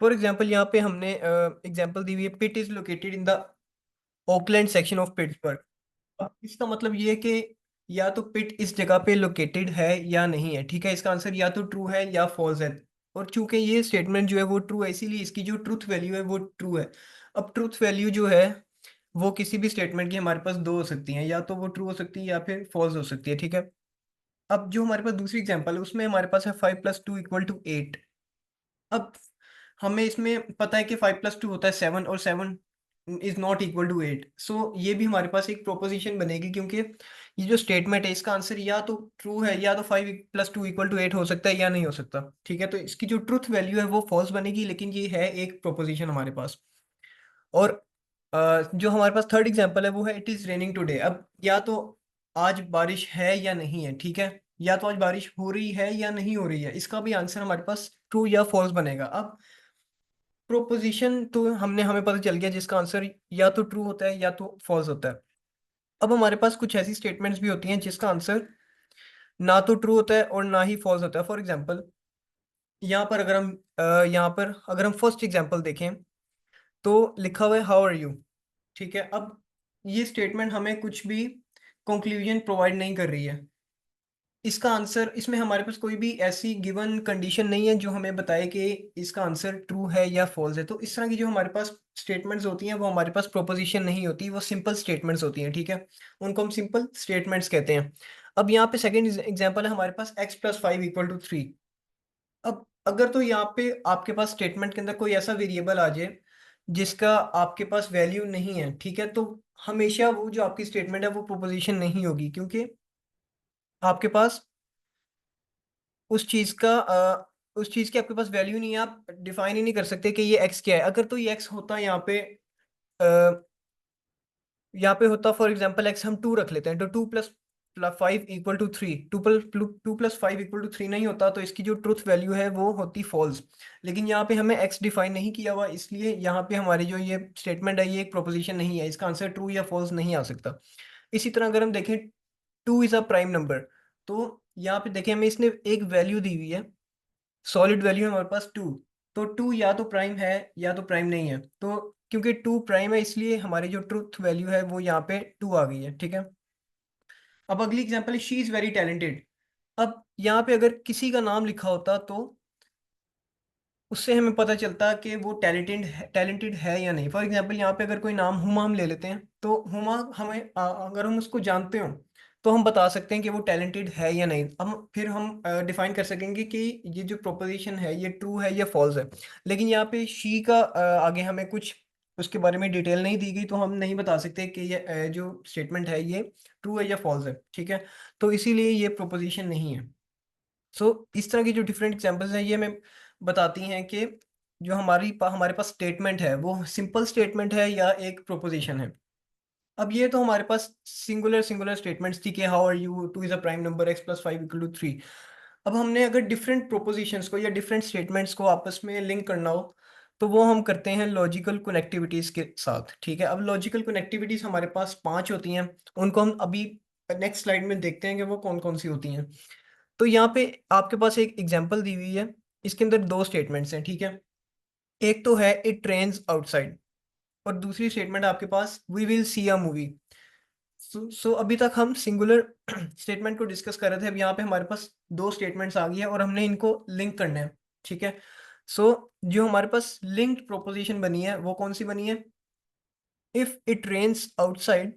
For example यहाँ पे हमने एग्जाम्पल दी हुई है, Pitt is located in the Oakland section of Pittsburgh. अब इसका मतलब ये है कि या तो पिट इस जगह पे लोकेटेड है या नहीं है। ठीक है, इसका आंसर या तो ट्रू है या फॉल्स है। और चूंकि ये स्टेटमेंट जो है वो ट्रू है, इसीलिए इसकी जो ट्रूथ वैल्यू है वो ट्रू है। अब ट्रूथ वैल्यू जो है वो किसी भी स्टेटमेंट की हमारे पास दो हो सकती हैं, या तो वो ट्रू हो सकती है या फिर फॉल्स हो सकती है। ठीक है, अब जो हमारे पास दूसरी एग्जांपल है उसमें हमारे पास है 5 + 2 = 8। अब हमें इसमें पता है कि 5 + 2 होता है 7, और 7 इज नॉट इक्वल टू 8। सो ये भी हमारे पास एक प्रोपोजिशन बनेगी, क्योंकि ये जो स्टेटमेंट है इसका आंसर या तो ट्रू है, या तो 5 + 2 = 8 हो सकता है या नहीं हो सकता। ठीक है, तो इसकी जो ट्रूथ वैल्यू है वो फॉल्स बनेगी, लेकिन ये है एक प्रोपोजिशन हमारे पास। और जो हमारे पास थर्ड एग्जांपल है वो है इट इज रेनिंग टुडे। अब या तो आज बारिश है या नहीं है। ठीक है, या तो आज बारिश हो रही है या नहीं हो रही है, इसका भी आंसर हमारे पास ट्रू या फॉल्स बनेगा। अब प्रोपोजिशन तो हमें पता चल गया जिसका आंसर या तो ट्रू होता है या तो फॉल्स होता है। अब हमारे पास कुछ ऐसी स्टेटमेंट्स भी होती हैं जिसका आंसर ना तो ट्रू होता है और ना ही फॉल्स होता है। फॉर एग्जांपल यहाँ पर अगर हम फर्स्ट एग्जांपल देखें तो लिखा हुआ है हाउ आर यू। ठीक है, अब ये स्टेटमेंट हमें कुछ भी कंक्लूजन प्रोवाइड नहीं कर रही है। इसका आंसर, इसमें हमारे पास कोई भी ऐसी गिवन कंडीशन नहीं है जो हमें बताए कि इसका आंसर ट्रू है या फॉल्स है। तो इस तरह की जो हमारे पास स्टेटमेंट्स होती हैं वो हमारे पास प्रोपोजिशन नहीं होती, वो सिंपल स्टेटमेंट्स होती हैं। ठीक है, उनको हम सिंपल स्टेटमेंट्स कहते हैं। अब यहाँ पे सेकंड एग्जांपल है हमारे पास x + 5 = 3। अब अगर तो यहाँ पे आपके पास स्टेटमेंट के अंदर कोई ऐसा वेरिएबल आ जाए जिसका आपके पास वैल्यू नहीं है, ठीक है, तो हमेशा वो जो आपकी स्टेटमेंट है वो प्रोपोजिशन नहीं होगी, क्योंकि आपके पास उस चीज का उस चीज की आपके पास वैल्यू नहीं है। आप डिफाइन ही नहीं कर सकते कि ये एक्स क्या है। अगर तो ये एक्स होता यहाँ पे यहाँ पे होता, फॉर एग्जाम्पल एक्स हम 2 रख लेते हैं, तो 2 + 5 = 3, 2 + 5 = 3 नहीं होता, तो इसकी जो ट्रुथ वैल्यू है वो होती फॉल्स। लेकिन यहाँ पे हमें एक्स डिफाइन नहीं किया हुआ, इसलिए यहाँ पे हमारी जो ये स्टेटमेंट है ये एक प्रोपोजिशन नहीं है, इसका आंसर ट्रू या फॉल्स नहीं आ सकता। इसी तरह अगर हम देखें 2 इज अ प्राइम नंबर, तो यहाँ पे देखें हमें इसने एक वैल्यू दी हुई है, सॉलिड वैल्यू है हमारे पास 2। तो 2 या तो प्राइम है या तो प्राइम नहीं है। तो क्योंकि 2 प्राइम है इसलिए हमारी जो ट्रुथ वैल्यू है वो यहाँ पे 2 आ गई है। ठीक है, अब अगली एग्जांपल है शी इज वेरी टैलेंटेड। अब यहाँ पे अगर किसी का नाम लिखा होता तो उससे हमें पता चलता कि वो टैलेंटेड है या नहीं। फॉर एग्जांपल यहाँ पे अगर कोई नाम हुमा हम ले लेते हैं, तो हुमा हमें अगर हम उसको जानते हो तो हम बता सकते हैं कि वो टैलेंटेड है या नहीं। हम डिफाइन कर सकेंगे कि ये जो प्रोपोजिशन है ये ट्रू है या फॉल्स है। लेकिन यहाँ पे शी का आगे हमें कुछ उसके बारे में डिटेल नहीं दी गई, तो हम नहीं बता सकते कि ये जो स्टेटमेंट है ये ट्रू है या फॉल्स है। ठीक है, तो इसीलिए ये प्रोपोजिशन नहीं है। सो इस तरह की जो डिफरेंट एग्जांपल्स हैं ये हमें बताती हैं कि जो हमारे पास स्टेटमेंट है वो सिंपल स्टेटमेंट है या एक प्रोपोजिशन है। अब ये तो हमारे पास सिंगुलर सिंगुलर स्टेटमेंट्स थी कि how are you, 2 is a prime number, x + 5 = 3। अब हमने अगर डिफरेंट प्रोपोजिशंस को या डिफरेंट स्टेटमेंट्स को आपस में लिंक करना हो तो वो हम करते हैं लॉजिकल कनेक्टिविटीज के साथ। ठीक है, अब लॉजिकल कनेक्टिविटीज हमारे पास 5 होती हैं। उनको हम अभी नेक्स्ट स्लाइड में देखते हैं कि वो कौन कौन सी होती हैं। तो यहाँ पे आपके पास एक एग्जांपल दी हुई है, इसके अंदर दो स्टेटमेंट्स हैं। ठीक है, एक तो है इट ट्रेन्स आउटसाइड, और दूसरी स्टेटमेंट आपके पास we will see a movie. So अभी तक हम सिंगुलर स्टेटमेंट को डिस्कस कर रहे थे। अब यहाँ पे हमारे पास दो स्टेटमेंट्स आ गई है और हमने इनको लिंक करना है। ठीक है, सो जो हमारे पास लिंक्ड प्रोपोजिशन बनी है वो कौन सी बनी है? If it rains outside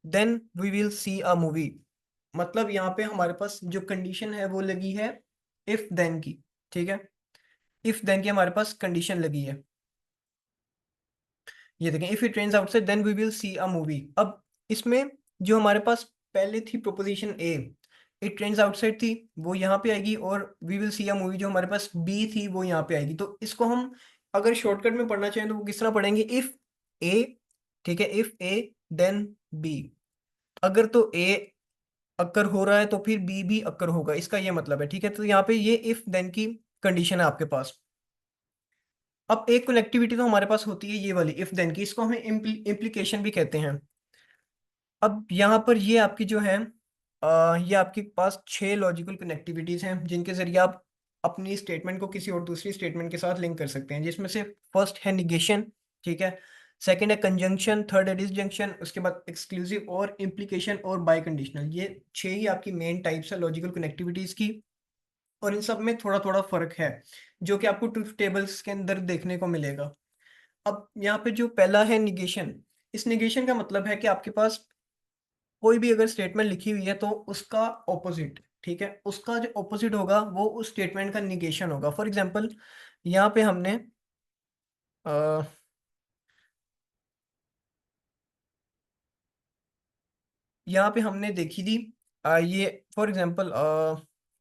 then we will see a movie. मतलब यहाँ पे हमारे पास जो कंडीशन है वो लगी है इफ देन की। ठीक है, इफ देन की हमारे पास कंडीशन लगी है। ये देखें, if it rains outside then we will see a movie. अब इसमें जो हमारे पास पहले थी proposition A, it rains outside थी, वो यहाँ पे आएगी, और we will see a movie जो हमारे पास बी थी वो यहाँ पे आएगी। तो इसको हम अगर शॉर्टकट में पढ़ना चाहें तो वो किस तरह पढ़ेंगे? इफ ए, ठीक है, इफ ए देन बी। अगर तो ए अक्कर हो रहा है तो फिर बी भी अक्कर होगा, इसका ये मतलब है। ठीक है, तो यहाँ पे ये इफ देन की कंडीशन है आपके पास। अब एक कनेक्टिविटी तो हमारे पास होती है ये वाली इफ देन की, इसको हमें इम्प्लीकेशन भी कहते हैं। अब यहाँ पर ये आपकी जो है ये आपके पास 6 लॉजिकल कनेक्टिविटीज हैं जिनके जरिए आप अपनी स्टेटमेंट को किसी और दूसरी स्टेटमेंट के साथ लिंक कर सकते हैं, जिसमें से फर्स्ट है निगेशन, ठीक है, सेकंड है कंजंक्शन, थर्ड है डिसजंक्शन, उसके बाद एक्सक्लूसिव और इम्प्लीकेशन और बाय कंडीशनल। ये छह ही आपकी मेन टाइप्स है लॉजिकल कनेक्टिविटीज की, और इन सब में थोड़ा थोड़ा फर्क है जो कि आपको ट्रूथ टेबल्स के अंदर देखने को मिलेगा। अब यहाँ पे जो पहला है निगेशन, इस निगेशन का मतलब है कि आपके पास कोई भी अगर स्टेटमेंट लिखी हुई है तो उसका ऑपोजिट, ठीक है, उसका जो ऑपोजिट होगा वो उस स्टेटमेंट का निगेशन होगा। फॉर एग्जांपल यहाँ पे हमने अ, यहाँ पे हमने देखी थी ये फॉर एग्जांपल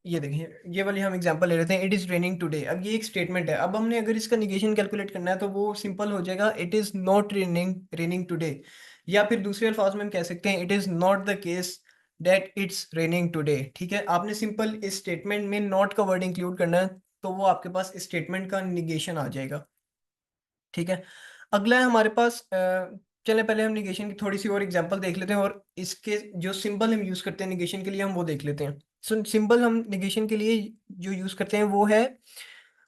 ये देखिए, ये वाली हम एग्जांपल ले लेते हैं, इट इज रेनिंग टुडे। अब ये एक स्टेटमेंट है, अब हमने अगर इसका निगेशन कैलकुलेट करना है तो वो सिंपल हो जाएगा, it is not raining raining today. या फिर दूसरे अल्फाज में हम कह सकते हैं, it is not the case that it's raining today. ठीक है, आपने सिंपल इस स्टेटमेंट में नॉट का वर्ड इंक्लूड करना है, तो वो आपके पास इस स्टेटमेंट का निगेशन आ जाएगा। ठीक है, अगला है हमारे पास चलें पहले हम निगेशन की थोड़ी सी और एग्जांपल देख लेते हैं, और इसके जो सिंबल हम यूज करते हैं निगेशन के लिए हम वो देख लेते हैं। सो सिंबल हम निगेशन के लिए जो यूज करते हैं वो है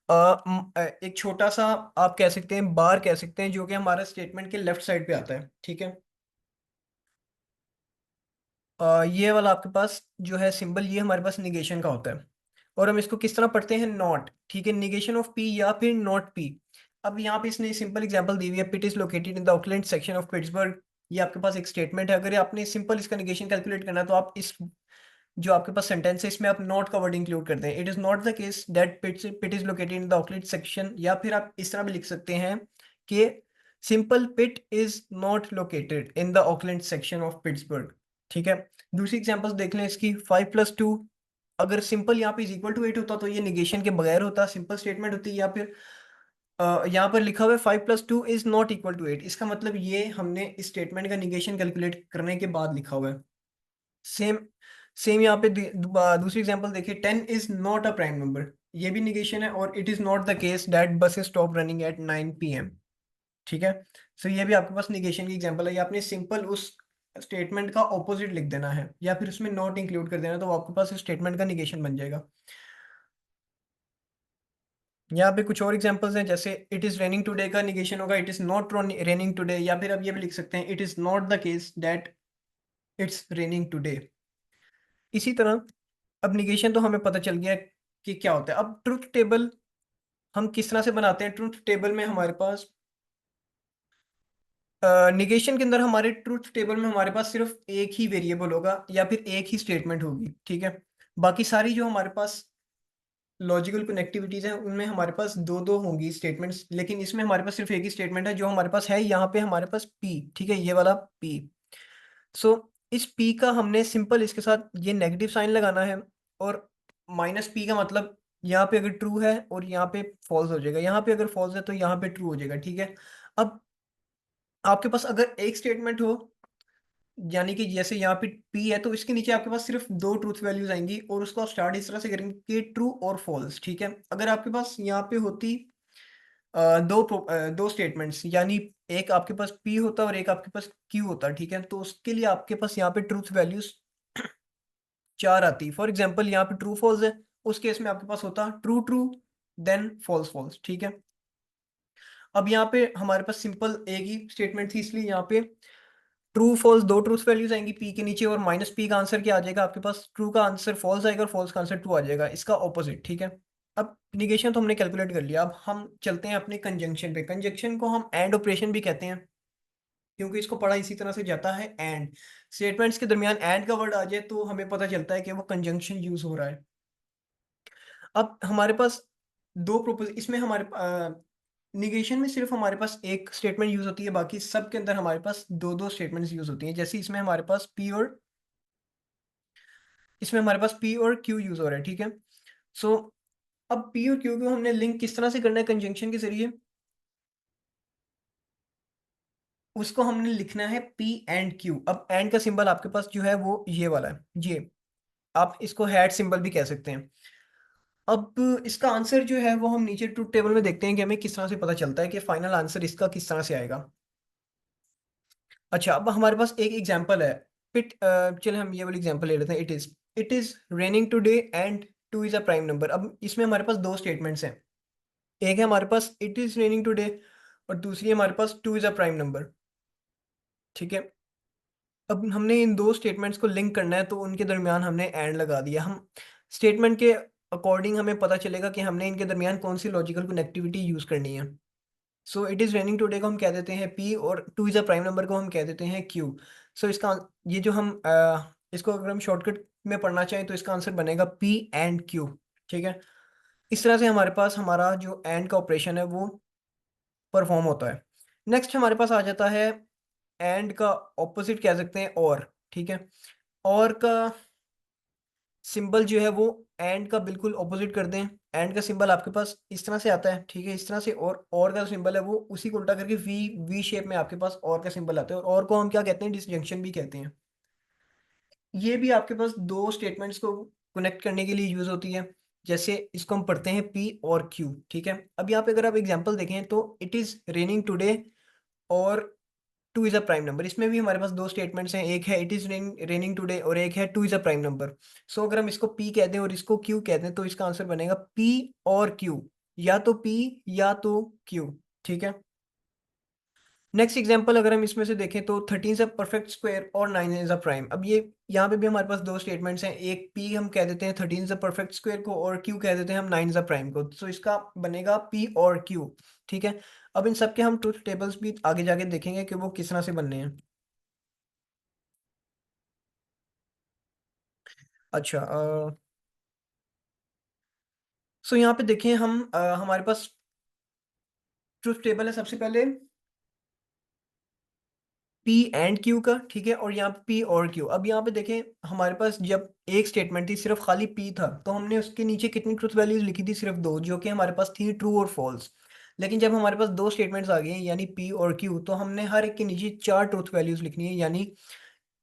एक छोटा सा, आप कह सकते हैं बार कह सकते हैं, जो कि हमारा स्टेटमेंट के लेफ्ट साइड पे आता है। ठीक है, ये वाला आपके पास जो है सिंबल, ये हमारे पास निगेशन का होता है, और हम इसको किस तरह पढ़ते हैं, नॉट। ठीक है, निगेशन ऑफ पी या फिर नॉट पी। अब यहाँ पे इसने सिंपल एग्जांपल दी हुई है, Pitt is located in the Oakland section of Pittsburgh. ये आपके पास एक स्टेटमेंट है, अगर आपने सिंपल इसका निगेशन कैलकुलेट करना है तो आप इस जो आपके पास सेंटेंस है इसमें आप नॉट का वर्ड इंक्लूड करते हैं, it is not the case that Pitt is located in the Oakland section. या फिर आप इस तरह भी लिख सकते हैं कि simple Pitt is not located in the Oakland section of Pittsburgh. ठीक है, दूसरी एग्जांपल्स देख लें इसकी, 5+2, अगर सिंपल यहाँ पे इज इक्वल टू 8 होता तो ये निगेशन के बगैर होता, सिंपल स्टेटमेंट होती, या फिर यहाँ पर लिखा हुआ है 5+2 इज नॉट इक्वल टू 8, इसका मतलब ये हमने इस स्टेटमेंट का निगेशन कैलकुलेट करने के बाद लिखा हुआ है। सेम सेम यहाँ पे दूसरी एग्जांपल देखिए, 10 is not a prime number, ये भी निगेशन है, और it is not the case that bus stop running at 9 PM। ठीक है, सो ये भी आपके पास निगेशन की एग्जांपल है, ये आपने सिंपल उस स्टेटमेंट का ऑपोजिट लिख देना है या फिर उसमें नॉट इंक्लूड कर देना, तो आपके पास स्टेटमेंट का निगेशन बन जाएगा। यहाँ पे कुछ और एग्जांपल्स हैं, जैसे इट इज रेनिंग टुडे का निगेशन होगा, it is not raining today, या फिर आप ये भी लिख सकते हैं, it is not the case that it's raining today. इसी तरह अब निगेशन तो हमें पता चल गया कि क्या होता है। अब ट्रुथ टेबल हम किस तरह से बनाते हैं, ट्रुथ टेबल में हमारे पास निगेशन के अंदर हमारे ट्रुथ टेबल में हमारे पास सिर्फ एक ही वेरिएबल होगा या फिर एक ही स्टेटमेंट होगी। ठीक है, बाकी सारी जो हमारे पास लॉजिकल कनेक्टिविटीज हैं उनमें हमारे पास दो दो होंगी स्टेटमेंट्स, लेकिन इसमें हमारे पास सिर्फ एक ही स्टेटमेंट है जो हमारे पास है यहाँ पे हमारे पास पी। ठीक है, ये वाला पी। सो इस पी का हमने सिंपल इसके साथ ये नेगेटिव साइन लगाना है, और माइनस पी का मतलब यहाँ पे अगर ट्रू है और यहाँ पे फॉल्स हो जाएगा, यहाँ पे अगर फॉल्स है तो यहाँ पे ट्रू हो जाएगा। ठीक है, अब आपके पास अगर एक स्टेटमेंट हो, यानी कि जैसे यहाँ पे पी है तो इसके नीचे आपके पास सिर्फ दो ट्रूथ वैल्यूज आएंगी, और उसको आप स्टार्ट इस तरह से करेंगे कि ट्रू और फॉल्स। ठीक है, अगर आपके पास यहाँ पे होती दो स्टेटमेंट्स, यानी एक आपके पास पी होता और एक आपके पास क्यू होता, ठीक है, तो उसके लिए आपके पास यहाँ पे ट्रूथ वैल्यूज चार आती। फॉर एग्जाम्पल यहाँ पे ट्रू फॉल्स है, उस केस में आपके पास होता true true then false false. ठीक है, अब यहाँ पे हमारे पास सिंपल एक ही स्टेटमेंट थी, इसलिए यहाँ पे ट्रू फॉल्स दो ट्रूथ वैल्यूज आएंगी पी के नीचे, और माइनस पी का आंसर क्या आ जाएगा आपके पास, ट्रू का आंसर फॉल्स आएगा और फॉल्स का आंसर ट्रू आ जाएगा, इसका ऑपोजिट। ठीक है, अब निगेशन तो हमने कैलकुलेट कर लिया, अब हम चलते हैं अपने कंजंक्शन पे। कंजंक्शन को हम एंड ऑपरेशन भी कहते हैं, क्योंकि इसको पढ़ा इसी तरह से जाता है, एंड स्टेटमेंट्स के दरमियान एंड का वर्ड आ जाए तो हमें पता चलता है कि वो कंजंक्शन यूज हो रहा है। अब हमारे पास दो प्रोपोज इसमें हमारे निगेशन में सिर्फ हमारे पास एक स्टेटमेंट यूज होती है, बाकी सब के अंदर हमारे पास दो दो स्टेटमेंट्स यूज होती हैं। जैसे इसमें हमारे पास पी और क्यू यूज हो रहा है। ठीक है, सो अब पी और क्यू को हमने लिंक किस तरह से करना है कंजंक्शन के जरिए, उसको हमने लिखना है पी एंड क्यू। अब एंड का सिंबल आपके पास जो है वो ये वाला है, ये आप इसको हैट सिंबल भी कह सकते हैं। अब इसका आंसर जो है वो हम नीचे ट्रूथ टेबल में देखते हैं कि हमें किस तरह से पता चलता है कि फाइनल आंसर इसका किस तरह से आएगा। अच्छा, अब हमारे पास एक एग्जांपल है, पिट चलिए हम ये वाली एग्जांपल ले लेते हैं, it is raining today and to is a prime number. अब इसमें हमारे पास दो स्टेटमेंट्स हैं, एक है हमारे पास इट इज रेनिंग टुडे, और दूसरी है हमारे पास two is a prime number. ठीक है, अब हमने इन दो स्टेटमेंट्स को लिंक करना है, तो उनके दरमियान हमने एंड लगा दिया। हम स्टेटमेंट के अकॉर्डिंग हमें पता चलेगा कि हमने इनके दरमियान कौन सी लॉजिकल कनेक्टिविटी यूज करनी है। So it is raining today को हम कह देते हैं पी, और to is a prime number को हम कह देते हैं क्यू। सो इसका ये जो हम इसको अगर हम शॉर्टकट में पढ़ना चाहें तो इसका आंसर बनेगा पी एंड क्यू। ठीक है, इस तरह से हमारे पास हमारा जो एंड का ऑपरेशन है वो परफॉर्म होता है। नेक्स्ट हमारे पास आ जाता है एंड का ऑपोजिट कह सकते हैं और। ठीक है, और का सिंबल जो है वो एंड का बिल्कुल ऑपोजिट कर दें। एंड का सिंबल आपके पास इस तरह से आता है, ठीक है, इस तरह से, और का सिंबल है वो उसी को उल्टा करके वी वी शेप में आपके पास और का सिंबल आता है, और को हम क्या कहते हैं, डिसजंक्शन भी कहते हैं। ये भी आपके पास दो स्टेटमेंट्स को कनेक्ट करने के लिए यूज होती है। जैसे इसको हम पढ़ते हैं पी और क्यू। ठीक है, अब यहाँ पे अगर आप एग्जांपल देखें तो इट इज रेनिंग टुडे और to is a prime number, इसमें भी हमारे पास दो स्टेटमेंट्स हैं, एक है इट इज रेनिंग टुडे और एक है two is a prime number. So अगर हम इसको पी कहते हैं और इसको क्यू कहते हैं तो इसका आंसर बनेगा पी और क्यू, या तो पी या तो क्यू। ठीक है, नेक्स्ट एग्जांपल अगर हम इसमें से देखें तो 13 इज अ परफेक्ट स्क्वायर और 9 इज अ प्राइम। अब ये यहाँ पे भी हमारे पास दो स्टेटमेंट्स हैं, एक पी हम कह देते हैं 13 इज अ परफेक्ट स्क्वायर को, और क्यू कह देते हैं हम 9 इज अ प्राइम को। सो इसका बनेगा पी और क्यू। ठीक है, अब इन सब के हम ट्रुथ टेबल्स भी आगे जाके देखेंगे कि वो किस तरह से बनने हैं। अच्छा, सो यहाँ पे देखें हम हमारे पास ट्रुथ टेबल है सबसे पहले पी एंड क्यू का। ठीक है, और यहाँ पे पी और क्यू। अब यहाँ पे देखें हमारे पास जब एक स्टेटमेंट थी सिर्फ खाली पी था तो हमने उसके नीचे कितनी ट्रुथ वैल्यूज लिखी थी, सिर्फ दो, जो कि हमारे पास थी ट्रू और फॉल्स। लेकिन जब हमारे पास दो स्टेटमेंट्स आ गए हैं यानी पी और क्यू, तो हमने हर एक के नीचे चार ट्रुथ वैल्यूज लिखनी है। यानी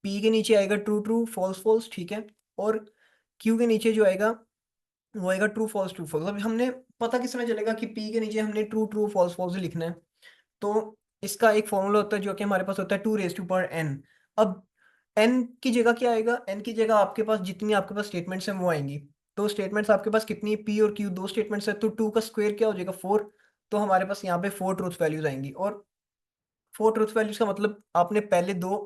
पी के नीचे आएगा ट्रू ट्रू फॉल्स फॉल्स, ठीक है, और क्यू के नीचे जो आएगा वो आएगा ट्रू फॉल्स। अब हमने पता किस तरह चलेगा कि पी के नीचे हमने ट्रू ट्रू फॉल्स फॉल्स लिखना है। तो इसका एक फॉर्मूला होता है जो कि हमारे पास होता है two raise to power n. अब एन की जगह क्या आएगा, एन की जगह आपके पास जितनी आपके पास स्टेटमेंट्स हैं वो आएंगी। तो स्टेटमेंट्स आपके पास कितनी, पी और क्यू दो स्टेटमेंट्स है, तो टू का स्क्वायर क्या हो जाएगा, फोर। तो हमारे पास यहाँ पे फोर ट्रूथ वैल्यूज आएंगी, और फोर ट्रूथ वैल्यूज का मतलब आपने पहले दो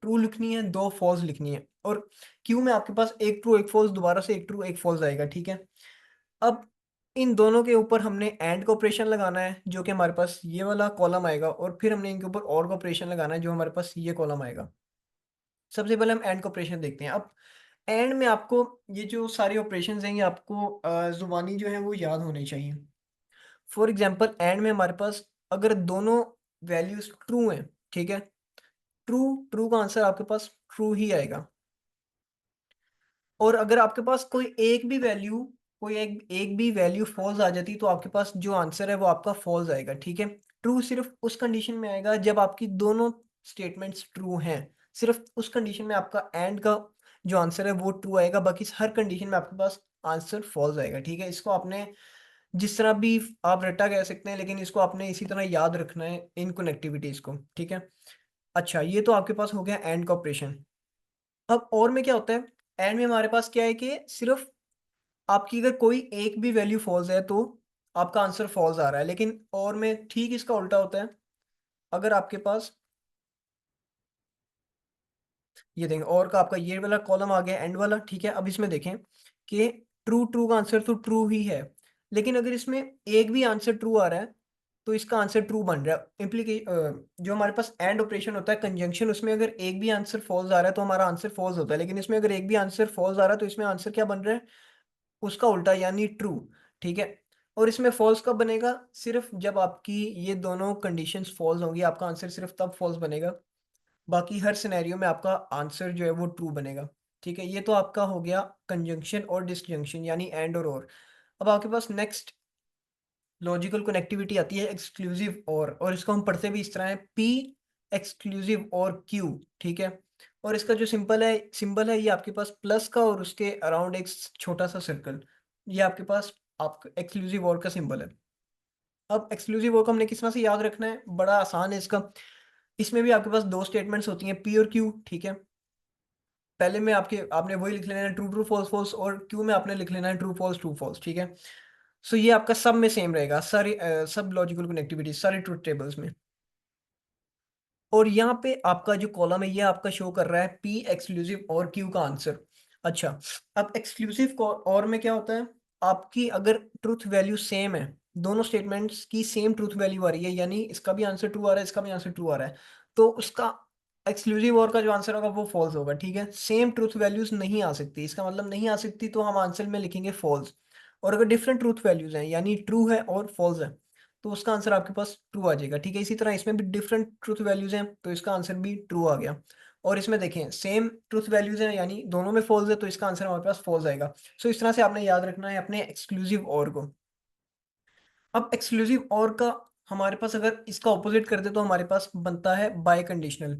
ट्रू लिखनी है, दो फॉल्स लिखनी है, और क्यू में आपके पास एक ट्रू एक फॉल्स, दोबारा से एक ट्रू एक फॉल्स आएगा। ठीक है, अब इन दोनों के ऊपर हमने एंड का ऑपरेशन लगाना है जो कि हमारे पास ये वाला कॉलम आएगा, और फिर हमने इनके ऊपर और का ऑपरेशन लगाना है जो हमारे पास ये कॉलम आएगा। सबसे पहले हम एंड का ऑपरेशन देखते हैं। अब एंड में आपको ये जो सारे ऑपरेशंस हैं ये आपको जुबानी जो है वो याद होने चाहिए। फॉर एग्जांपल एंड में हमारे पास अगर दोनों वैल्यूज ट्रू हैं, ठीक है, ट्रू ट्रू का आंसर आपके पास ट्रू ही आएगा। और अगर आपके पास कोई एक भी वैल्यू फॉल्स आ जाती तो आपके पास जो आंसर है वो आपका फॉल्स आएगा। ठीक है, ट्रू सिर्फ उस कंडीशन में आएगा जब आपकी दोनों स्टेटमेंट्स ट्रू हैं, सिर्फ उस कंडीशन में आपका एंड का जो आंसर है वो ट्रू आएगा, बाकी हर कंडीशन में आपके पास आंसर फॉल्स आएगा। ठीक है, इसको आपने जिस तरह भी आप रट्टा कह सकते हैं, लेकिन इसको आपने इसी तरह याद रखना है इन कनेक्टिविटीज को। ठीक है, अच्छा, ये तो आपके पास हो गया एंड का ऑपरेशन। अब और में क्या होता है, एंड में हमारे पास क्या है कि सिर्फ आपकी अगर कोई एक भी वैल्यू फॉल्स है तो आपका आंसर फॉल्स आ रहा है, लेकिन और में ठीक इसका उल्टा होता है। अगर आपके पास ये देखें और का आपका ये वाला कॉलम आ गया एंड वाला, ठीक है, अब इसमें देखें कि ट्रू ट्रू का आंसर तो ट्रू ही है, लेकिन अगर इसमें एक भी आंसर ट्रू आ रहा है तो इसका आंसर ट्रू बन रहा है। जो हमारे पास एंड ऑपरेशन होता है कंजंक्शन, उसमें अगर एक भी आंसर फॉल्स आ रहा है तो हमारा आंसर फॉल्स होता है, लेकिन इसमें अगर एक भी आंसर फॉल्स आ रहा है तो इसमें आंसर क्या बन रहा है, उसका उल्टा यानी ट्रू। ठीक है, और इसमें फॉल्स कब बनेगा, सिर्फ जब आपकी ये दोनों कंडीशंस फॉल्स होंगी आपका आंसर सिर्फ तब फॉल्स बनेगा, बाकी हर सिनेरियो में आपका आंसर जो है वो ट्रू बनेगा। ठीक है, ये तो आपका हो गया कंजंक्शन और डिसजंक्शन यानी एंड और। अब आपके पास नेक्स्ट लॉजिकल कनेक्टिविटी आती है एक्सक्लूसिव और इसको हम पढ़ते भी इस तरह है पी एक्सक्लूसिव और क्यू। ठीक है, और इसका जो सिंबल है ये आपके पास प्लस का और उसके अराउंड एक छोटा सा सर्कल, ये आपके पास आपका एक्सक्लूसिव और का सिंबल है। अब एक्सक्लूसिव और को हमने किस तरह से याद रखना है, बड़ा आसान है इसका। इसमें भी आपके पास दो स्टेटमेंट्स होती हैं पी और क्यू। ठीक है, पहले में आपके आपने वही लिख लेना है ट्रू ट्रू फॉल्स फॉल्स, और क्यू में आपने लिख लेना है ट्रू फॉल्स, ठीक है। सो ये आपका सब में सेम रहेगा, सारी सब लॉजिकल कनेक्टिविटी सारे ट्रूथ टेबल्स में। और यहाँ पे आपका जो कॉलम है ये आपका शो कर रहा है पी एक्सक्लूसिव और क्यू का आंसर। अच्छा, अब एक्सक्लूसिव और में क्या होता है, आपकी अगर ट्रूथ वैल्यू सेम है, दोनों स्टेटमेंट्स की सेम ट्रूथ वैल्यू आ रही है, यानी इसका भी आंसर ट्रू आ रहा है, इसका भी आंसर ट्रू आ रहा है, तो उसका एक्सक्लूसिव और का जो आंसर होगा वो फॉल्स होगा, ठीक है। सेम ट्रूथ वैल्यूज नहीं आ सकती, इसका मतलब नहीं आ सकती, तो हम आंसर में लिखेंगे फॉल्स। और अगर डिफरेंट ट्रूथ वैल्यूज हैं, यानी ट्रू है और फॉल्स है, तो उसका आंसर आपके पास ट्रू आ जाएगा, ठीक है। इसी तरह इसमें भी डिफरेंट ट्रूथ वैल्यूज हैं, तो इसका आंसर भी ट्रू आ गया। और इसमें देखें सेम ट्रूथ वैल्यूज हैं, यानी दोनों में फॉल्स है, तो इसका आंसर हमारे पास फॉल्स आएगा। सो इस तरह से आपने याद रखना है अपने एक्सक्लूसिव और को। अब एक्सक्लूसिव और का हमारे पास अगर इसका ऑपोजिट कर दे तो हमारे पास बनता है बाय कंडीशनल।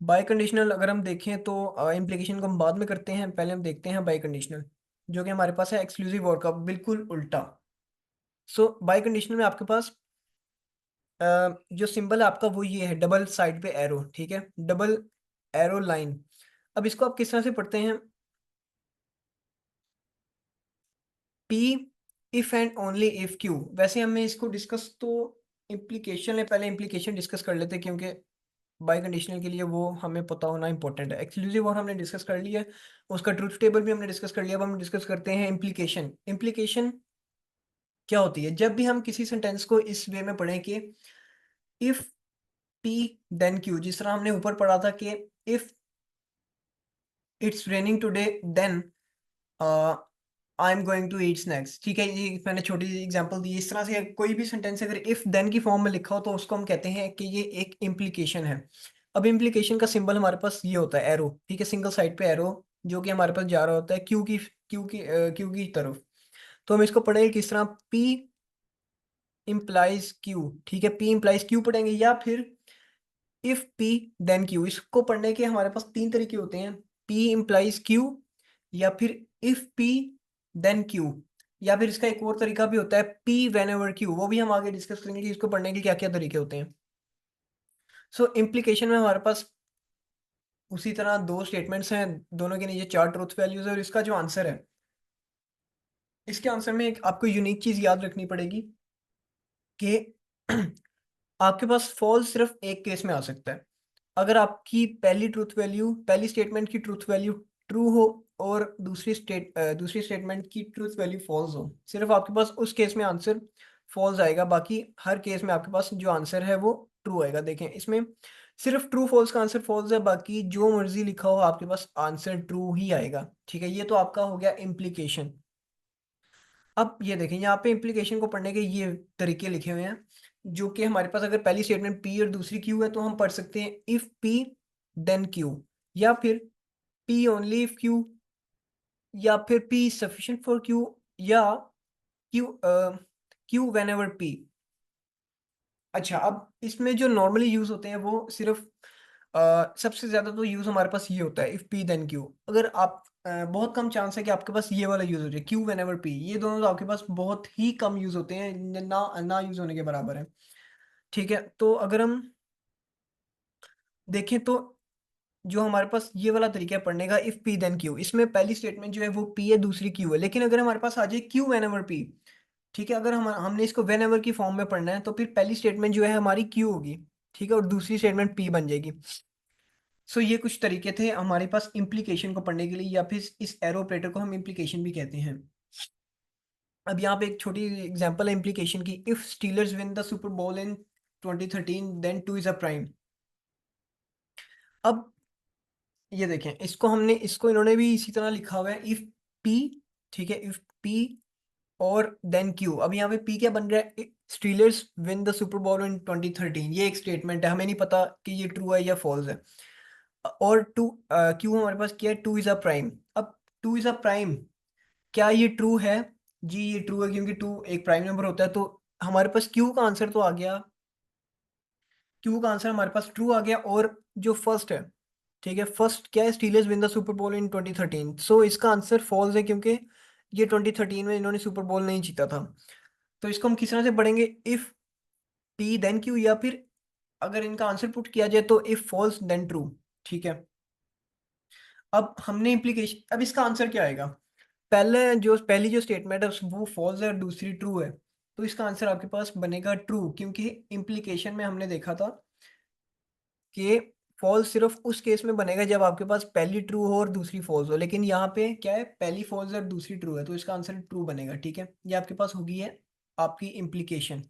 बाय कंडीशनल अगर हम देखें तो इम्प्लीकेशन को हम बाद में करते हैं, पहले हम देखते हैं बाय कंडीशनल, जो कि हमारे पास है एक्सक्लूसिव और का बिल्कुल उल्टा। सो बाय कंडीशनल में आपके पास जो सिंबल है आपका वो ये है डबल साइड पे एरो, ठीक है, डबल एरो लाइन। अब इसको आप किस तरह से पढ़ते हैं, P if and only if Q. वैसे हमें इसको डिस्कस तो इम्प्लीकेशन है, पहले इम्प्लीकेशन डिस्कस कर लेते हैं, क्योंकि बाय कंडीशनल के लिए वो हमें पता होना इंपॉर्टेंट है। एक्सक्लूसिव और हमने डिस्कस कर लिया है, उसका ट्रूथ टेबल भी हमने डिस्कस कर लिया। अब हम डिस्कस करते हैं इम्प्लीकेशन। इम्प्लीकेशन क्या होती है, जब भी हम किसी सेंटेंस को इस वे में पढ़ें कि इफ पी देन क्यू, जिस तरह हमने ऊपर पढ़ा था कि if it's raining today then I am going to eat snacks, ठीक है, ये मैंने छोटी सी एग्जांपल दी। इस तरह से कोई भी सेंटेंस अगर इफ देन की फॉर्म में लिखा हो तो उसको हम कहते हैं कि ये एक इम्प्लीकेशन है। अब इम्प्लीकेशन का सिंबल हमारे पास ये होता है एरो, ठीक है, सिंगल साइड पे एरो, जो कि हमारे पास जा रहा होता है क्यू की तरफ। तो हम इसको पढ़ेंगे किस तरह, पी इम्प्लाइज क्यू, ठीक है, पी इम्प्लाइज क्यू पढ़ेंगे, या फिर इफ पी देन क्यू। इसको पढ़ने के हमारे पास तीन तरीके होते हैं, पी इम्प्लाइज क्यू, या फिर इफ पी देन क्यू, या फिर इसका एक और तरीका भी होता है पी वेन एवर क्यू। वो भी हम आगे डिस्कस करेंगे कि इसको पढ़ने के क्या क्या तरीके होते हैं। सो इम्प्लीकेशन में हमारे पास उसी तरह दो स्टेटमेंट्स हैं, दोनों के नीचे चार ट्रूथ वैल्यूज है, और इसका जो आंसर है, इसके आंसर में एक आपको यूनिक चीज याद रखनी पड़ेगी कि आपके पास फॉल्स सिर्फ एक केस में आ सकता है, अगर आपकी पहली स्टेटमेंट की ट्रूथ वैल्यू ट्रू हो, और दूसरी स्टेटमेंट की ट्रूथ वैल्यू फॉल्स हो। सिर्फ आपके पास उस केस में आंसर फॉल्स आएगा, बाकी हर केस में आपके पास जो आंसर है वो ट्रू आएगा। देखें इसमें सिर्फ ट्रू फॉल्स का आंसर फॉल्स है, बाकी जो मर्जी लिखा हो आपके पास आंसर ट्रू ही आएगा, ठीक है। ये तो आपका हो गया इम्प्लीकेशन। अब ये देखें यहाँ पे इम्प्लीकेशन को पढ़ने के ये तरीके लिखे हुए हैं, जो कि हमारे पास अगर पहली स्टेटमेंट पी और दूसरी क्यू है तो हम पढ़ सकते हैं इफ पी देन क्यू, या फिर पी ओनली इफ क्यू, या फिर पी सफिशिएंट फॉर क्यू, या Q Q when ever P. अच्छा, अब इसमें जो नॉर्मली यूज होते हैं वो सिर्फ सबसे ज्यादा तो यूज हमारे पास ये होता है इफ पी देन क्यू। अगर आप बहुत कम चांस है कि आपके पास ये वाला यूज हो जाए क्यू वेन एवर पी, ये दोनों तो आपके पास बहुत ही कम यूज होते हैं, ना ना यूज होने के बराबर है, ठीक है। तो अगर हम देखें तो जो हमारे पास ये वाला तरीका है पढ़ने का इफ पी देन क्यू, इसमें पहली स्टेटमेंट जो है वो पी है, दूसरी क्यू है, लेकिन अगर हमारे पास आ जाए क्यू वेन एवर पी, ठीक है, अगर हमने इसको वेन एवर की फॉर्म में पढ़ना है तो फिर पहली स्टेटमेंट जो है हमारी क्यू होगी, ठीक है, और दूसरी स्टेटमेंट पी बन जाएगी। सो ये कुछ तरीके थे हमारे पास इम्प्लीकेशन को पढ़ने के लिए, या फिर इस एरो ऑपरेटर को हम इम्प्लीकेशन भी कहते हैं। अब यहाँ पे एक छोटी एग्जांपल है इम्प्लीकेशन की, if Steelers win the super bowl in 2013 then two is a prime. अब ये देखें, इसको इन्होंने भी इसी तरह लिखा हुआ है इफ पी, ठीक है, इफ पी और देन क्यू। अब यहाँ पे पी क्या बन रहा है, stealers win the super bowl in 2013, ये एक स्टेटमेंट है, हमें नहीं पता कि ये ट्रू है या फॉल्स है। और क्यू हमारे पास क्या है, टू इज अ प्राइम। अब टू इज अ प्राइम, क्या ये ट्रू है, जी ये ट्रू है, क्योंकि टू एक प्राइम नंबर होता है, तो हमारे पास क्यू का आंसर तो आ गया, क्यू का आंसर हमारे पास ट्रू आ गया। और जो फर्स्ट है, ठीक है, फर्स्ट क्या है, stealers win the super bowl in 2013, सो इसका आंसर फॉल्स है, क्योंकि ये 2013 में इन्होंने सुपर बोल नहीं जीता था। तो इसको हम किस तरह से पढ़ेंगे, इफ पी देन क्यू, या फिर अगर इनका आंसर पुट किया जाए तो इफ फॉल्स देन ट्रू। ठीक है। अब हमने इम्प्लीकेशन, अब इसका आंसर क्या आएगा? पहली जो स्टेटमेंट है वो फॉल्स है और दूसरी ट्रू है, तो इसका आंसर आपके पास बनेगा ट्रू, क्योंकि इम्प्लीकेशन में हमने देखा था कि फॉल्स सिर्फ उस केस में बनेगा जब आपके पास पहली ट्रू हो और दूसरी फॉल्स हो, लेकिन यहाँ पे क्या है, पहली फॉल्स है और दूसरी ट्रू है, तो इसका आंसर ट्रू बनेगा। ठीक है, ये आपके पास होगी है आपकी इम्प्लीकेशन,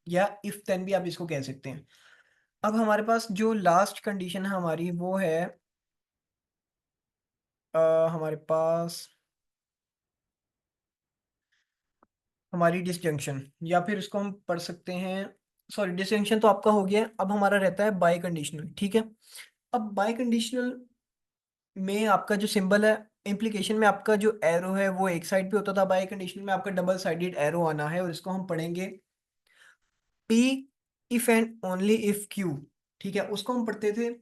या इफ देन भी आप इसको कह सकते हैं। अब हमारे पास जो लास्ट कंडीशन है हमारी वो है हमारे पास हमारी डिसजंक्शन, या फिर इसको हम पढ़ सकते हैं, सॉरी डिसजंक्शन तो आपका हो गया है। अब हमारा रहता है बाई कंडीशनल। ठीक है, अब बाई कंडीशनल में आपका जो सिंबल है, इम्प्लीकेशन में आपका जो एरो है वो एक साइड पे होता था, बाई कंडीशन में आपका डबल साइडेड एरो आना है, और इसको हम पढ़ेंगे P if and only if Q. ठीक है, उसको हम पढ़ते थे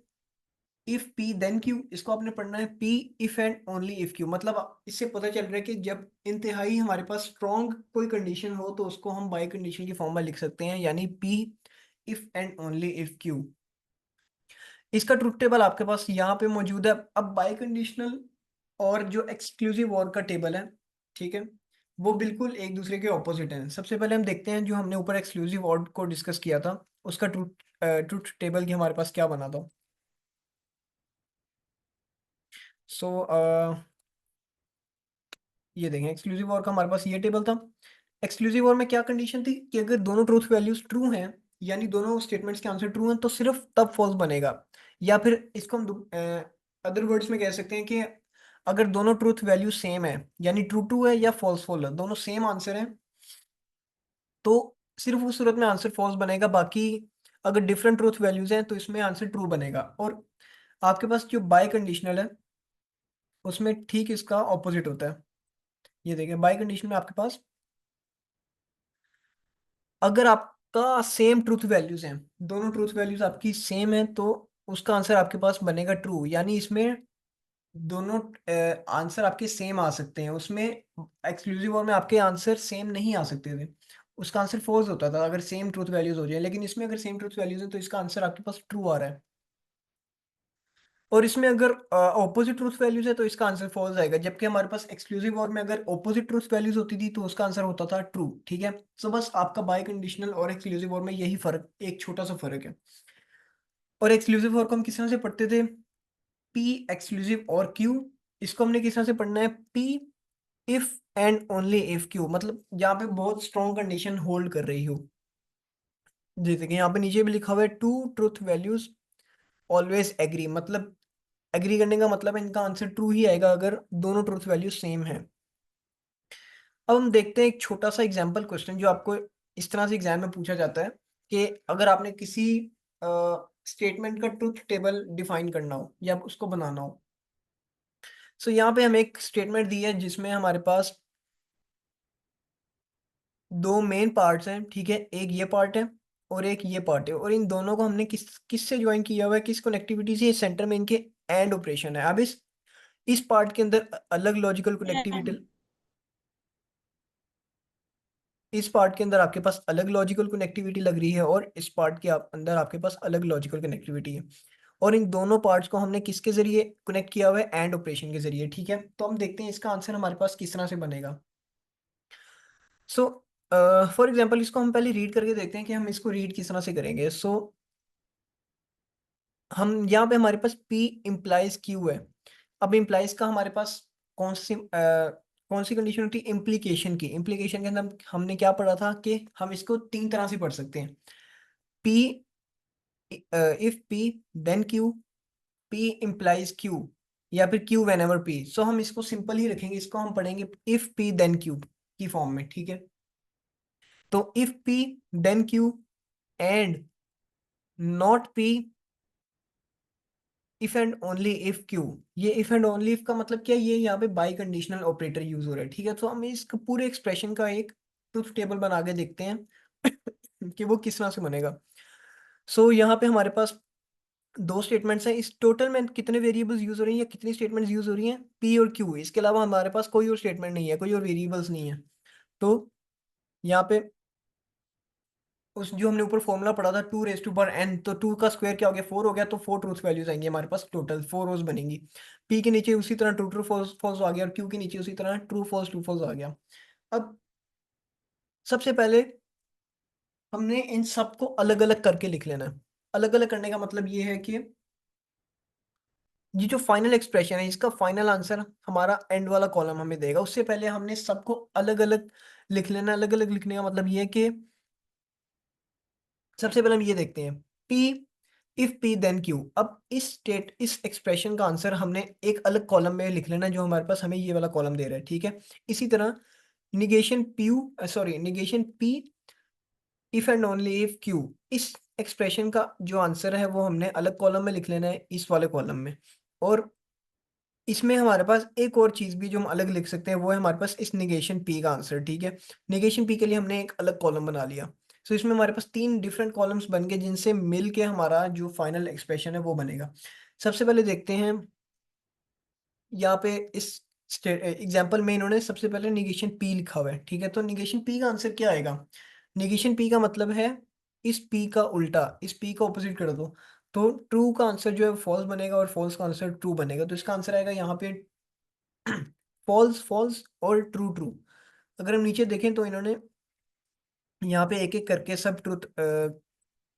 इफ पी देन क्यू, इसको आपने पढ़ना है P if and only if Q. मतलब इससे पता चल रहा है कि जब इंतहाई हमारे पास स्ट्रॉन्ग कोई कंडीशन हो तो उसको हम बाई कंडीशन की फॉर्म में लिख सकते हैं, यानी P if and only if Q. इसका ट्रुथ टेबल आपके पास यहाँ पे मौजूद है। अब बाई कंडीशनल और जो एक्सक्लूसिव और का टेबल है, ठीक है, वो बिल्कुल एक दूसरे के ऑपोजिट हैं। सबसे पहले हम देखते हैं जो हमने ऊपर एक्सक्लूसिव और को डिस्कस किया था, उसका ट्रुथ टेबल की हमारे पास क्या बना था। सो ये देखें, एक्सक्लूसिव और का हमारे पास ये टेबल था। एक्सक्लूसिव और में क्या कंडीशन थी कि अगर दोनों ट्रूथ वैल्यूज ट्रू हैं, यानी दोनों स्टेटमेंट्स के आंसर ट्रू हैं, तो सिर्फ तब फॉल्स बनेगा। या फिर इसको हम अदर वर्ड्स में कह सकते हैं कि अगर दोनों ट्रूथ वैल्यू सेम है, यानी ट्रू ट्रू है या फॉल्स फॉल्स है, दोनों सेम आंसर है, तो सिर्फ उस सूरत में आंसर फॉल्स बनेगा। बाकी अगर डिफरेंट ट्रूथ वैल्यूज हैं तो इसमें आंसर ट्रू बनेगा। और आपके पास जो बाय कंडीशनल है उसमें ठीक इसका ऑपोजिट होता है। ये देखिए, बाय कंडीशन में आपके पास अगर आपका सेम ट्रूथ वैल्यूज हैं, दोनों ट्रूथ वैल्यूज आपकी सेम है, तो उसका आंसर आपके पास बनेगा ट्रू। यानी इसमें दोनों आंसर आपके सेम आ सकते हैं, उसमें एक्सक्लूसिव और में आपके आंसर सेम नहीं आ सकते थे, उसका आंसर फॉल्स होता था अगर सेम ट्रूथ वैल्यूज हो जाए। लेकिन इसमें अगर सेम ट्रूथ वैल्यूज है तो इसका आंसर आपके पास ट्रू आ रहा है। और इसमें अगर ऑपोजिट ट्रूथ वैल्यूज है तो इसका आंसर फॉल्स आएगा, जबकि हमारे पास एक्सक्लूसिव और में अगर ऑपोजिट ट्रूथ वैल्यूज होती थी तो उसका आंसर होता था ट्रू। ठीक है, सो बस आपका बाय कंडीशनल और एक्सक्लूसिव और में यही फर्क, एक छोटा सा फर्क है। और एक्सक्लूसिव और को हम किस तरह से पढ़ते थे, पी एक्सक्लूसिव और क्यू। इसको हमने किस तरह से पढ़ना है, P if and only if Q, मतलब यहाँ पे बहुत स्ट्रॉन्ग कंडीशन होल्ड कर रही हो। जैसे कि यहाँ पे नीचे भी लिखा हुआ है two truth values always agree, मतलब एग्री करने का मतलब है इनका आंसर ट्रू ही आएगा अगर दोनों ट्रूथ वैल्यू सेम है। अब हम देखते हैं एक छोटा सा एग्जांपल क्वेश्चन जो आपको इस तरह से एग्जाम में पूछा जाता है कि अगर आपने किसी स्टेटमेंट का ट्रूथ टेबल डिफाइन करना हो या उसको बनाना हो। सो यहाँ पे हमें एक स्टेटमेंट दी है जिसमें हमारे पास दो मेन पार्ट्स हैं। ठीक है, एक ये पार्ट है और एक ये पार्ट है, और इन दोनों को हमने किस से ज्वाइन किया हुआ है, किस कनेक्टिविटी से, सेंटर में इनके एंड ऑपरेशन है। अब इस पार्ट के अंदर अलग लॉजिकल कनेक्टिविटी, इस पार्ट के अंदर आपके पास अलग लॉजिकल कनेक्टिविटी लग रही है और इस पार्ट के अंदर आपके पास अलग लॉजिकल कनेक्टिविटी है, और इन दोनों पार्ट्स को हमने किसके जरिए कनेक्ट किया हुआ है, एंड ऑपरेशन के जरिए। ठीक है, तो हम देखते हैं इसका आंसर हमारे पास किस तरह से बनेगा। सो फॉर एग्जाम्पल इसको हम पहले रीड करके देखते हैं कि हम इसको रीड किस तरह से करेंगे। सो हम यहाँ पे हमारे पास P इम्प्लाइज Q है। अब इम्प्लाइज का हमारे पास कौन सी कंडीशन होती है, इम्प्लीकेशन की। इम्प्लीकेशन के अंदर हमने क्या पढ़ा था कि हम इसको तीन तरह से पढ़ सकते हैं, P if P then Q, P implies Q, या फिर Q whenever P। So हम इसको सिंपल ही रखेंगे, इसको हम पढ़ेंगे इफ P देन Q की फॉर्म में। ठीक है, तो if P then Q and not P if and only if Q. ये इफ एंड ओनली इफ का मतलब क्या है, ये यहाँ पे बाई कंडीशनल ऑपरेटर यूज हो रहा है। ठीक है, तो हम इस पूरे एक्सप्रेशन का एक ट्रुथ टेबल बना के देखते हैं कि वो किस तरह से बनेगा। सो यहाँ पे हमारे पास दो स्टेटमेंट्स हैं, इस टोटल में कितने वेरिएबल्स यूज हो रही हैं या कितनी स्टेटमेंट्स यूज हो रही हैं, पी और क्यू, इसके अलावा हमारे पास कोई और स्टेटमेंट नहीं है, कोई और वेरिएबल्स नहीं है। तो यहाँ पे उस जो हमने ऊपर फॉर्मूला पढ़ा था 2 रेज़ टू पावर n, तो 2 का स्क्वायर क्या हो गया 4 हो गया, तो 4 ट्रूथ वैल्यूज आएंगी हमारे पास, टोटल 4 रोज बनेंगी। p के नीचे उसी तरह ट्रू ट्रू फॉल्स फॉल्स आ गया, और q के नीचे उसी तरह ट्रू फॉल्स ट्रू फॉल्स आ गया। अब सबसे पहले हमने इन सबको अलग अलग करके लिख लेना है। अलग अलग करने का मतलब ये है कि ये जो फाइनल एक्सप्रेशन है इसका फाइनल आंसर हमारा एंड वाला कॉलम हमें देगा। उससे पहले हमने सबको अलग अलग लिख लेना। अलग अलग लिखने का मतलब ये है कि सबसे पहले हम ये देखते हैं P, if P then Q। अब इस एक्सप्रेशन का आंसर हमने एक अलग कॉलम में लिख लेना जो हमारे पास हमें ये वाला कॉलम दे रहा है, ठीक है। इसी तरह negation P if and only if Q, इस एक्सप्रेशन का जो आंसर है वो हमने अलग कॉलम में लिख लेना है, इस वाले कॉलम में। और इसमें हमारे पास एक और चीज भी जो हम अलग लिख सकते हैं, वो है हमारे पास इस निगेशन पी का आंसर, ठीक है। निगेशन पी के लिए हमने एक अलग कॉलम बना लिया। सो इसमें हमारे पास 3 डिफरेंट कॉलम्स बन गए जिनसे मिल के हमारा जो फाइनल एक्सप्रेशन है वो बनेगा। सबसे पहले देखते हैं यहाँ पे इस एग्जाम्पल में इन्होंने सबसे पहले निगेशन पी लिखा हुआ है, ठीक है। तो निगेशन पी का आंसर क्या आएगा? निगेशन पी का मतलब है इस पी का उल्टा, इस पी का ऑपोजिट कर दो, तो ट्रू का आंसर जो है फॉल्स बनेगा और फॉल्स का आंसर ट्रू बनेगा। तो इसका आंसर आएगा यहाँ पे फॉल्स फॉल्स और ट्रू ट्रू। अगर हम नीचे देखें तो इन्होंने यहाँ पे एक एक करके सब ट्रूथ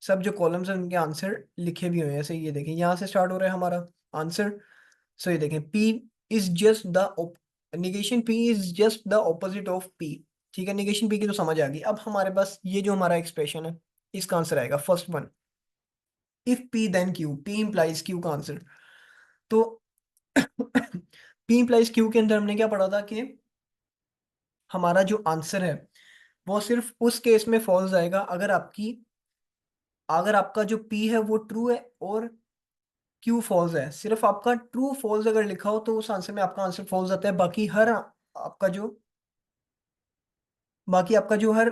सब जो कॉलम्स हैं उनके आंसर लिखे भी हुए हैं। ऐसे ये देखें यहाँ से स्टार्ट हो रहा है हमारा आंसर। सो ये देखें P is just the negation P is just the opposite of P, ठीक है। निगेशन P की तो समझ आ गई। अब हमारे पास ये जो हमारा एक्सप्रेशन है इसका आंसर आएगा first one, if P then Q, P implies Q का आंसर। तो P इम्प्लाइज Q के अंदर हमने क्या पढ़ा था कि हमारा जो आंसर है वो सिर्फ उस केस में फॉल्स आएगा अगर आपका जो P है वो ट्रू है और Q फॉल्स है। सिर्फ आपका ट्रू फॉल्स अगर लिखा हो तो उस आंसर में आपका आंसर फॉल्स आता है। आपका जो हर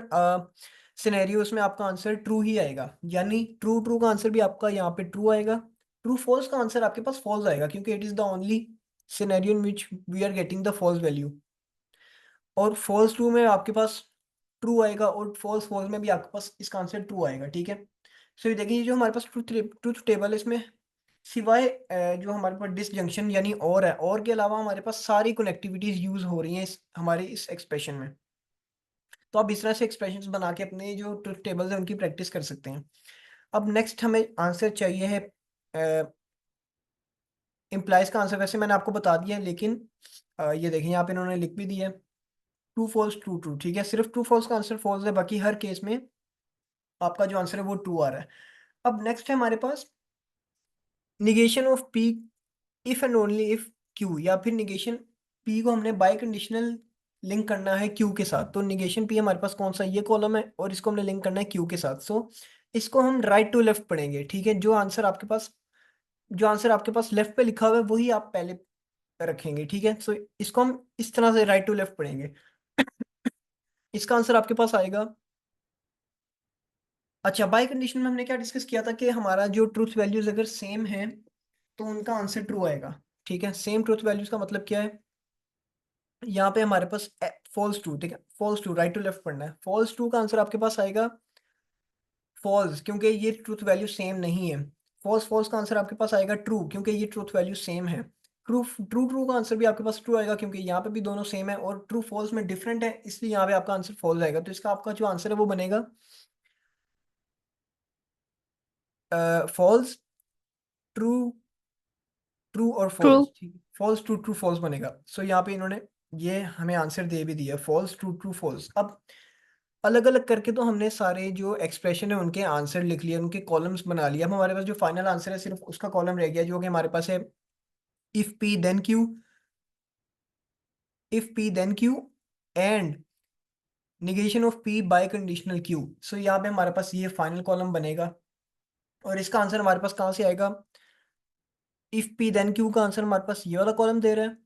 सिनेरियो उसमें आपका आंसर ट्रू ही आएगा। यानी ट्रू ट्रू का आंसर भी आपका यहाँ पे ट्रू आएगा, ट्रू फॉल्स का आंसर आपके पास फॉल्स आएगा, क्योंकि it is the only scenario in which we are getting the false value. और फॉल्स ट्रू में आपके पास ट्रू आएगा और फॉल्स फॉल्स में भी आपके पास इसका आंसर ट्रू आएगा, ठीक है। सो ये देखिए जो हमारे पास ट्रूथ टेबल है इसमें सिवाय जो हमारे पास डिसजंक्शन यानी और है, और के अलावा हमारे पास सारी कनेक्टिविटीज यूज हो रही हैं हमारे इस एक्सप्रेशन में। तो आप इस तरह से एक्सप्रेशंस बना के अपने जो ट्रूथ टेबल्स हैं उनकी प्रैक्टिस कर सकते हैं। अब नेक्स्ट हमें आंसर चाहिए है इम्प्लाइज का आंसर। वैसे मैंने आपको बता दिया है, लेकिन ये देखें यहाँ पे इन्होंने लिख भी दिया है ट्रू फॉल्स ट्रू ट्रू, ठीक है। सिर्फ ट्रू फॉल्स का आंसर फॉल्स है, बाकी हर केस में आपका जो आंसर है वो ट्रू आ रहा है। अब नेक्स्ट है हमारे पास negation of P if and only if Q, या फिर निगेशन पी को हमने बाय कंडीशनल लिंक करना है क्यू के साथ। तो निगेशन पी हमारे पास कौन सा ये कॉलम है और इसको हमने लिंक करना है क्यू के साथ। सो इसको हम राइट टू लेफ्ट पढ़ेंगे, ठीक है। जो आंसर आपके पास लेफ्ट पे लिखा हुआ है वही आप पहले रखेंगे, ठीक है। सो इसको हम इस तरह से राइट टू लेफ्ट पढ़ेंगे। इसका आंसर आपके पास आएगा। अच्छा, बाय कंडीशन में हमने क्या डिस्कस किया था कि हमारा जो ट्रूथ वैल्यूज अगर सेम है तो उनका आंसर ट्रू आएगा, ठीक है। सेम ट्रूथ वैल्यूज का मतलब क्या है? यहाँ पे हमारे पास फॉल्स ट्रू, ठीक है। False true right to left पढ़ना है। फॉल्स ट्रू का आंसर आपके पास आएगा फॉल्स, क्योंकि ये ट्रूथ वैल्यू सेम नहीं है। फॉल्स फॉल्स का आंसर आपके पास आएगा ट्रू, क्योंकि ये ट्रूथ वैल्यू सेम है। ट्रू ट्रू ट्रू का आंसर भी आपके पास ट्रू आएगा, क्योंकि यहाँ पे भी दोनों सेम है और ट्रू फॉल्स में डिफरेंट है, इसलिए यहाँ पे आपका आंसर फॉल्स आएगा। तो इसका आपका जो आंसर है वो बनेगा फॉल्स ट्रू ट्रू और ट्रू। फॉल्स, ठीक है। फॉल्स ट्रू ट्रू फॉल्स बनेगा। सो यहाँ पे इन्होंने ये हमें आंसर दे भी दिया फॉल्स ट्रू ट्रू फॉल्स। अब अलग अलग करके तो हमने सारे जो एक्सप्रेशन है उनके आंसर लिख लिए, उनके कॉलम्स बना लिए। अब हमारे पास जो फाइनल आंसर है सिर्फ उसका कॉलम रह गया, जो कि हमारे पास है if P then Q, if P then Q and negation of P biconditional Q. So यहाँ पे हमारे पास ये फाइनल कॉलम बनेगा और इसका आंसर हमारे पास कहाँ से आएगा? इफ पी देन क्यू का आंसर हमारे पास ये वाला कॉलम दे रहा है,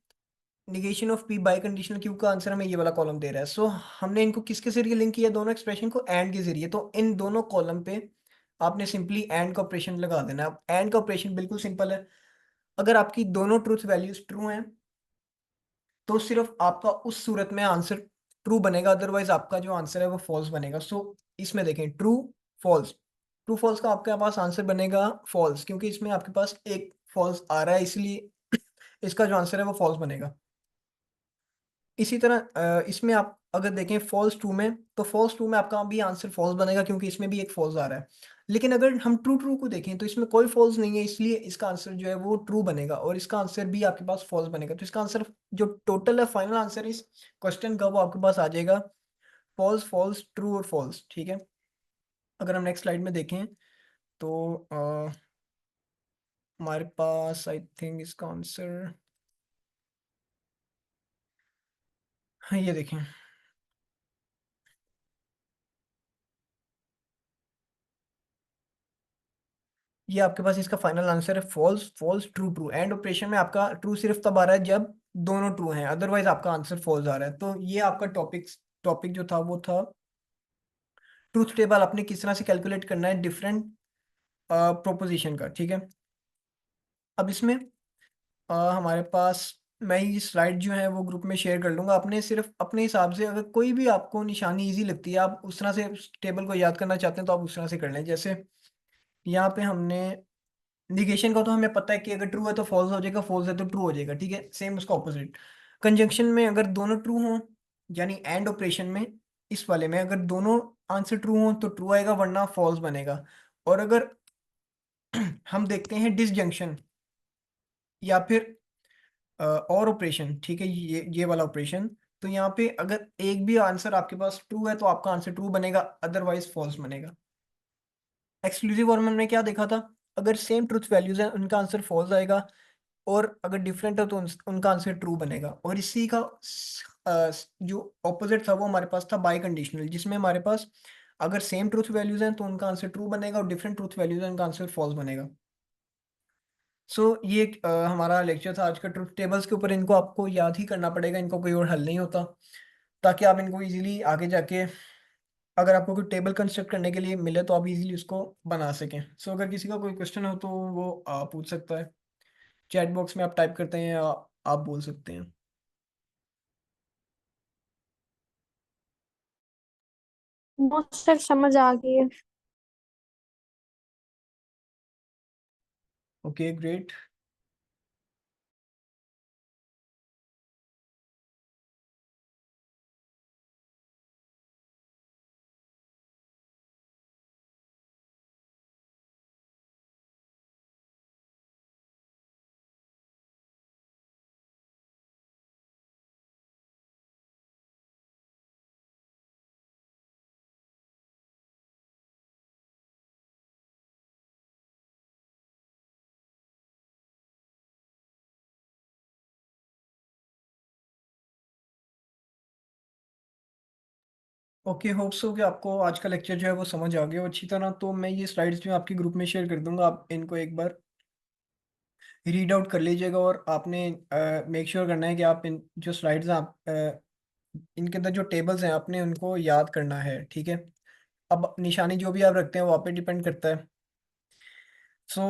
negation of P biconditional Q का आंसर हमें ये वाला कॉलम दे रहा है। सो हमने इनको किसके जरिए लिंक किया? दोनों एक्सप्रेशन को एंड के जरिए। तो इन दोनों कॉलम पे आपने सिंपली एंड का ऑपरेशन लगा देना है। अब एंड का ऑपरेशन बिल्कुल सिंपल है। अगर आपकी दोनों ट्रूथ वैल्यूज ट्रू हैं तो सिर्फ आपका उस सूरत में आंसर ट्रू बनेगा, अदरवाइज आपका जो आंसर है वो फॉल्स बनेगा। सो इसमें देखें ट्रू फॉल्स। ट्रू फॉल्स का आपके पास आंसर बनेगा फॉल्स, क्योंकि इसमें आपके पास एक फॉल्स आ रहा है, इसलिए इसका जो आंसर है वो फॉल्स बनेगा। इसी तरह इसमें आप अगर देखें फॉल्स ट्रू में, तो फॉल्स ट्रू में आपका भी आंसर फॉल्स बनेगा, क्योंकि इसमें भी एक फॉल्स आ रहा है। लेकिन अगर हम ट्रू ट्रू को देखें तो इसमें कोई फॉल्स नहीं है, इसलिए इसका आंसर जो है वो ट्रू बनेगा, और इसका आंसर भी आपके पास फॉल्स बनेगा। तो इसका आंसर जो टोटल है, फाइनल आंसर इस क्वेश्चन का, वो आपके पास आ जाएगा फॉल्स, फॉल्स, ट्रू और फॉल्स। ठीक है, अगर हम नेक्स्ट स्लाइड में देखें तो हमारे पास आई थिंक इसका आंसर, हाँ ये देखें, ये आपके पास इसका फाइनल आंसर है false, false, true, true. And operation में आपका ट्रू सिर्फ तब आ रहा है जब दोनों ट्रू हैं, अदरवाइज आपका आंसर फॉल्स आ रहा है। तो ये आपका टॉपिक जो था वो था ट्रूथ टेबल आपने किस तरह से कैलकुलेट करना है डिफरेंट प्रोपोजिशन का। ठीक है, अब इसमें हमारे पास, मैं ये स्लाइड जो है वो ग्रुप में शेयर कर लूंगा, अपने सिर्फ अपने हिसाब से अगर कोई भी आपको निशानी इजी लगती है, आप उस तरह से टेबल को याद करना चाहते हैं तो आप उस तरह से कर लें। जैसे यहाँ पे हमने निगेशन का तो हमें पता है कि अगर ट्रू है तो फॉल्स हो जाएगा, फॉल्स है तो ट्रू हो जाएगा। ठीक है, सेम उसका ऑपोजिट कंजंक्शन में, अगर दोनों ट्रू हों, यानी एंड ऑपरेशन में, इस वाले में अगर दोनों आंसर ट्रू हों तो ट्रू आएगा, वरना फॉल्स बनेगा। और अगर हम देखते हैं डिसजंक्शन या फिर और ऑपरेशन, ठीक है, ये वाला ऑपरेशन, तो यहाँ पे अगर एक भी आंसर आपके पास ट्रू है तो आपका आंसर ट्रू बनेगा, अदरवाइज फॉल्स बनेगा। एक्सक्लूसिव और में हमने क्या देखा था, अगर सेम ट्रूथ वैल्यूज हैं उनका आंसर फॉल्स आएगा, और अगर डिफरेंट है तो उनका आंसर ट्रू बनेगा। और इसी का जो ऑपोजिट था वो हमारे पास था बाई कंडीशनल, जिसमें हमारे पास अगर सेम ट्रूथ वैल्यूज हैं तो उनका आंसर ट्रू बनेगा, और डिफरेंट ट्रूथ वैल्यूज हैं उनका आंसर फॉल्स बनेगा। सो ये हमारा लेक्चर था आज का ट्रूथ टेबल्स के ऊपर। इनको आपको याद ही करना पड़ेगा, इनको कोई और हल नहीं होता, ताकि आप इनको इजीली आगे जाके अगर आपको कोई टेबल कंस्ट्रक्ट करने के लिए मिले तो आप इजीली उसको बना सकें। सो अगर किसी का कोई क्वेश्चन हो तो वो पूछ सकता है, चैट बॉक्स में आप टाइप करते हैं या आप बोल सकते हैं। वो सर समझ आ गई है। Okay, great. Okay, hope so कि आपको आज का लेक्चर जो है वो समझ आ गया हो अच्छी तरह। तो मैं ये स्लाइड्स जो है आपके ग्रुप में शेयर कर दूंगा, आप इनको एक बार रीड आउट कर लीजिएगा, और आपने मेक श्योर करना है कि आप इन जो स्लाइड्स हैं आप इनके अंदर जो टेबल्स हैं आपने उनको याद करना है। ठीक है, अब निशानी जो भी आप रखते हैं वो आप पे डिपेंड करता है। सो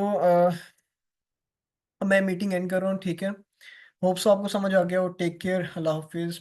मैं मीटिंग एंड कर रहा हूँ। ठीक है, होप सो आपको समझ आ गया हो। टेक केयर, अल्लाह हाफिज़।